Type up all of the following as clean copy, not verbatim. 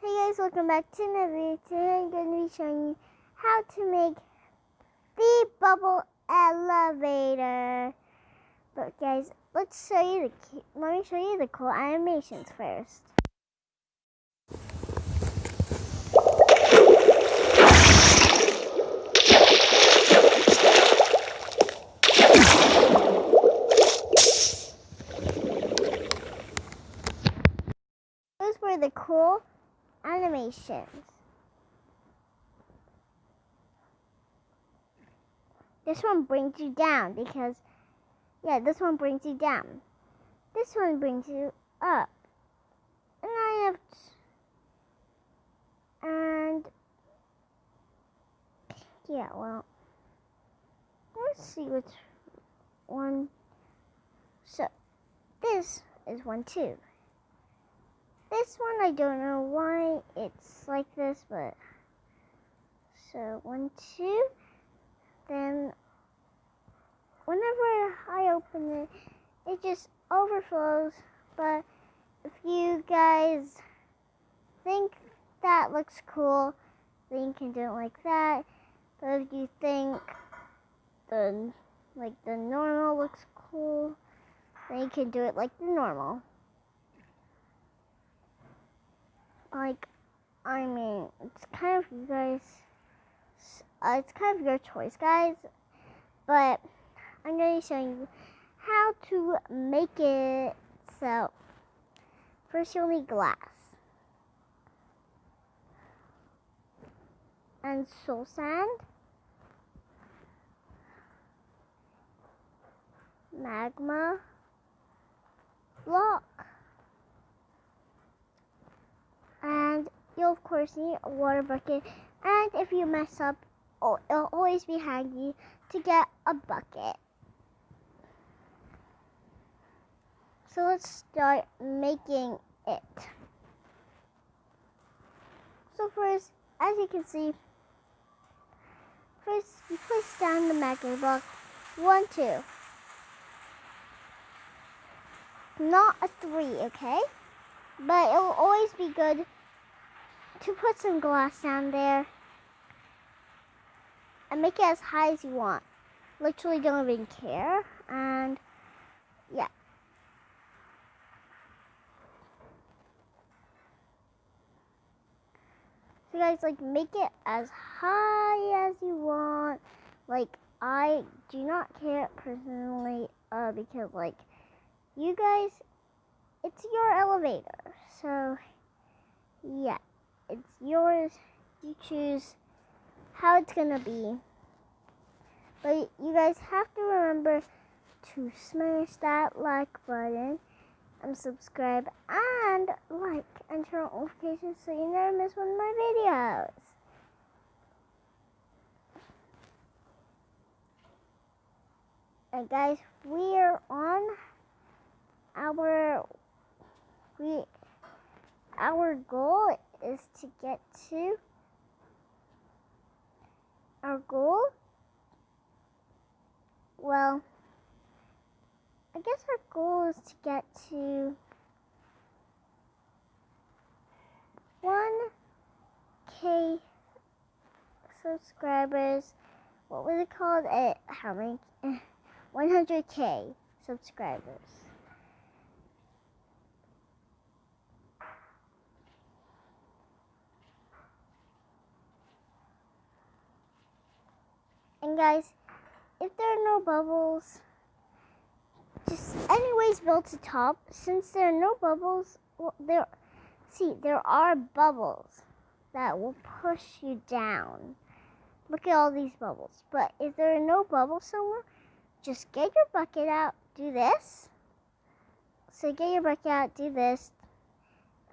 Hey guys, welcome back to another video. Today I'm going to be showing you how to make the bubble elevator. But guys, let me show you the cool animations first. Those were the cool animations. This one brings you down because, this one brings you down. This one brings you up. Let's see which one. So, this is 1, 2. This one, I don't know why it's like this, but so 1, 2. Then whenever I open it, it just overflows. But if you guys think that looks cool, then you can do it like that. But if you think the normal looks cool, then you can do it like the normal. It's kind of you guys. It's kind of your choice, guys. But I'm going to show you how to make it. So first, you'll need glass and soul sand, magma block, and you'll of course need a water bucket. And if you mess up, it'll always be handy to get a bucket. So let's start making it. So first, as you can see, first you place down the Magma Block. 1, 2. Not a 3, okay? But it will always be good to put some glass down there and make it as high as you want. Literally don't even care. And yeah. So guys, make it as high as you want. I do not care personally, because you guys, it's your elevator. So yeah, it's yours. You choose how it's gonna be. But you guys have to remember to smash that like button and subscribe and like and turn on notifications so you never miss one of my videos. And guys, we are on our goal is to get to our goal. Well, I guess our goal is to get to 1K subscribers. What was it called? How many? 100K subscribers. And guys, if there are no bubbles, just anyways build to top. Since there are no bubbles, there are bubbles that will push you down. Look at all these bubbles. But if there are no bubbles somewhere, just get your bucket out, do this. So get your bucket out, do this,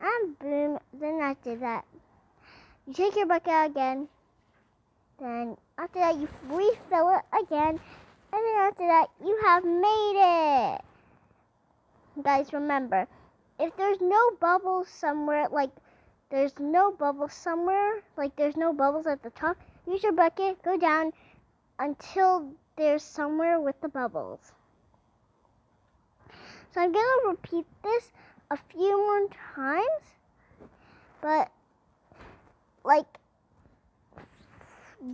and boom, then after that, you take your bucket out again. Then after that, you refill it again. And then after that, you have made it. Guys, remember, if there's no bubbles somewhere, there's no bubbles at the top, use your bucket, go down until there's somewhere with the bubbles. So I'm going to repeat this a few more times. But like,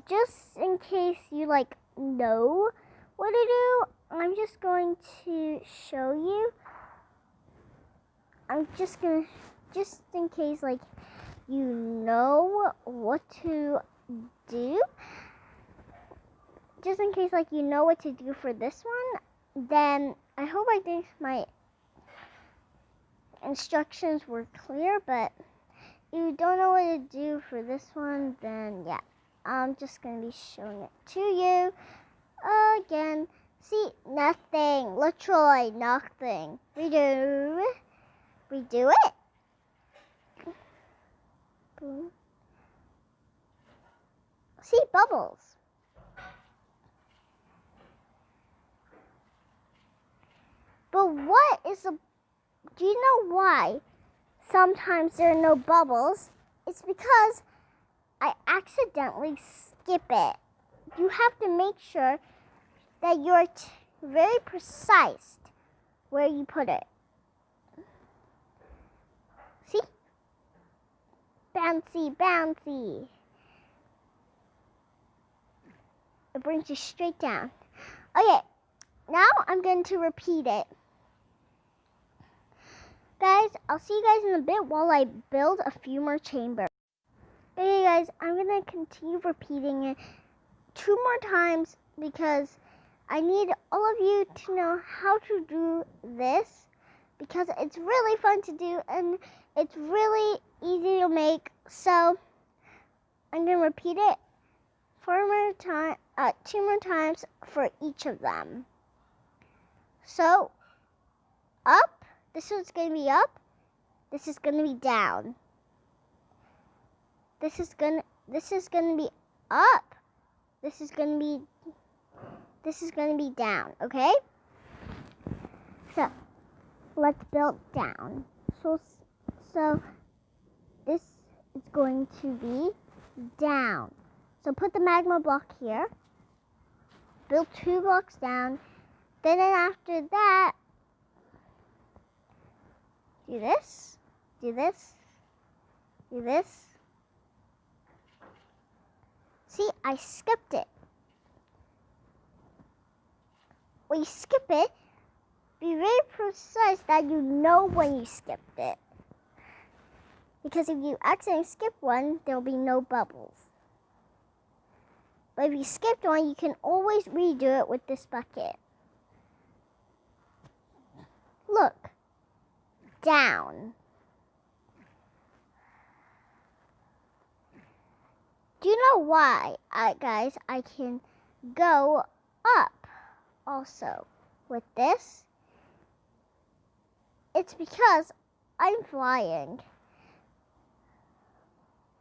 just in case you like know what to do, I'm just going to show you. I'm just in case like you know what to do. Just in case like you know what to do for this one, then I hope I think my instructions were clear, but if you don't know what to do for this one, then yeah, I'm just going to be showing it to you again. See, nothing, literally nothing. Redo it. Boom. See, bubbles. But what is the, do you know why sometimes there are no bubbles? It's because I accidentally skip it. You have to make sure that you're very precise where you put it. See? Bouncy, bouncy. It brings you straight down. Okay, now I'm going to repeat it. Guys, I'll see you guys in a bit while I build a few more chambers. Okay guys, I'm going to continue repeating it 2 more times because I need all of you to know how to do this because it's really fun to do and it's really easy to make. So I'm going to repeat it 2 more times for each of them. So up. This one's going to be up. This is going to be down. This is going to be up. This is going to be down, okay? So, let's build down. So this is going to be down. So put the magma block here. Build 2 blocks down. Then after that, do this, do this, do this. See, I skipped it. When you skip it, be very precise that you know when you skipped it. Because if you accidentally skip one, there will be no bubbles. But if you skipped one, you can always redo it with this bucket. Look. Down. Do you know why, guys, I can go up also with this? It's because I'm flying.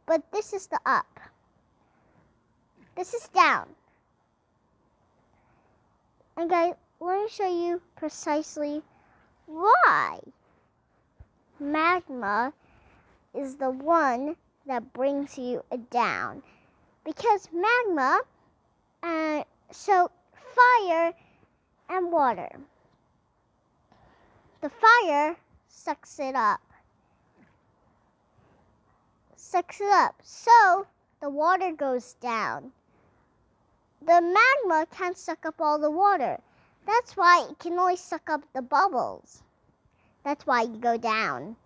But this is the up. This is down. And guys, let me show you precisely why magma is the one that brings you down. Because magma, so fire and water. The fire sucks it up. So the water goes down. The magma can't suck up all the water. That's why it can only suck up the bubbles. That's why you go down.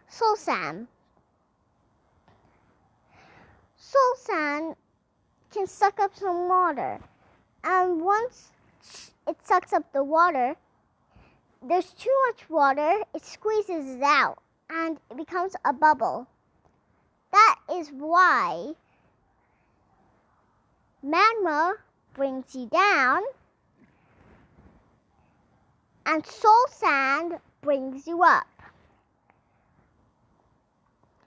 Soul sand. Soul sand can suck up some water. And once it sucks up the water, there's too much water, it squeezes it out and it becomes a bubble. That is why magma brings you down and soul sand brings you up.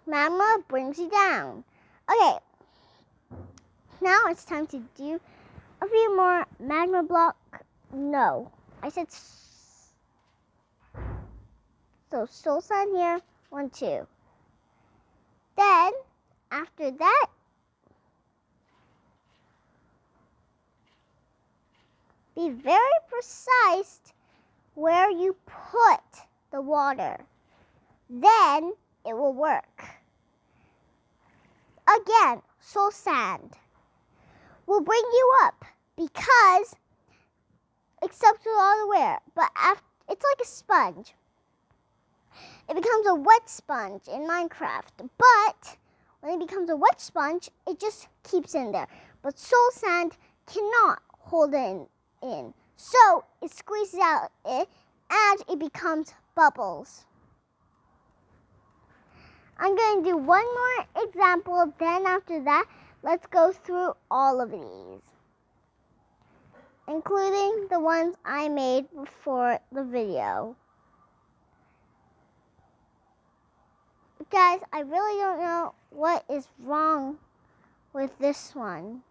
Magma brings you down. Okay, now it's time to do a few more magma block. No, I said so soul sand here, 1, 2. Then, after that, be very precise where you put the water. Then it will work. again, soul sand will bring you up because except with all the wear, but after, it's like a sponge. It becomes a wet sponge in Minecraft, but when it becomes a wet sponge, it just keeps in there. But soul sand cannot hold it in. So it squeezes out it and it becomes bubbles. I'm going to do one more example, then after that, let's go through all of these, including the ones I made before the video. Guys, I really don't know what is wrong with this one.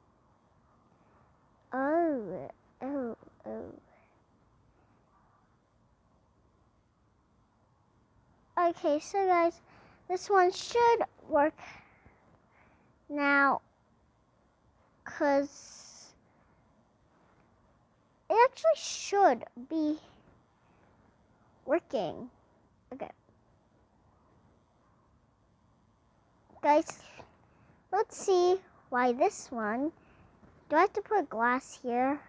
Oh. Okay, so guys, this one should work now because it actually should be working. Okay. Guys, let's see why this one. Do I have to put glass here?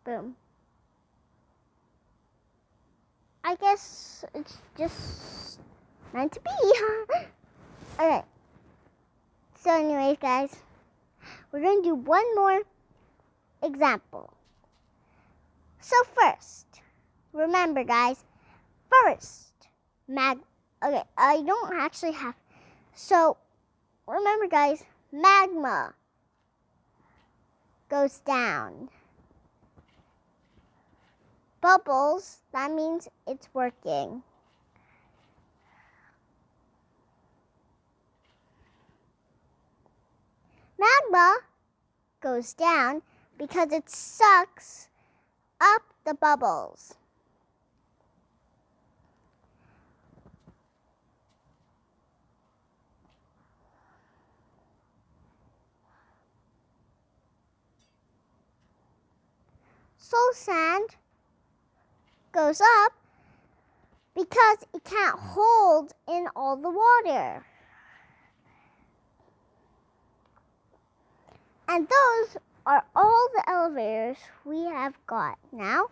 Boom. I guess it's just meant to be. Alright. So anyways, guys, we're going to do one more example. So first, remember guys, okay, I don't actually have, so remember guys, magma goes down. Bubbles, that means it's working. Magma goes down because it sucks up the bubbles. Soul sand goes up because it can't hold in all the water. And those are all the elevators we have got. Now,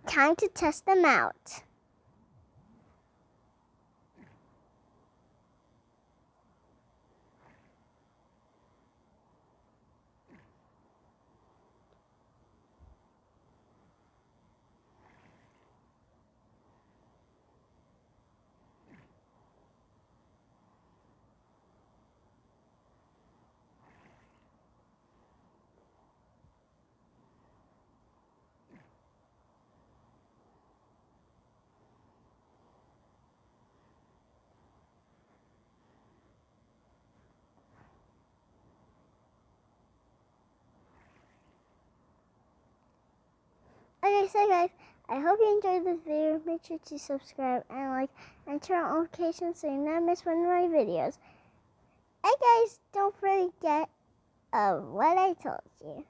time to test them out. Okay, so guys, I hope you enjoyed this video. Make sure to subscribe and like and turn on notifications so you never miss one of my videos. And guys, don't forget what I told you.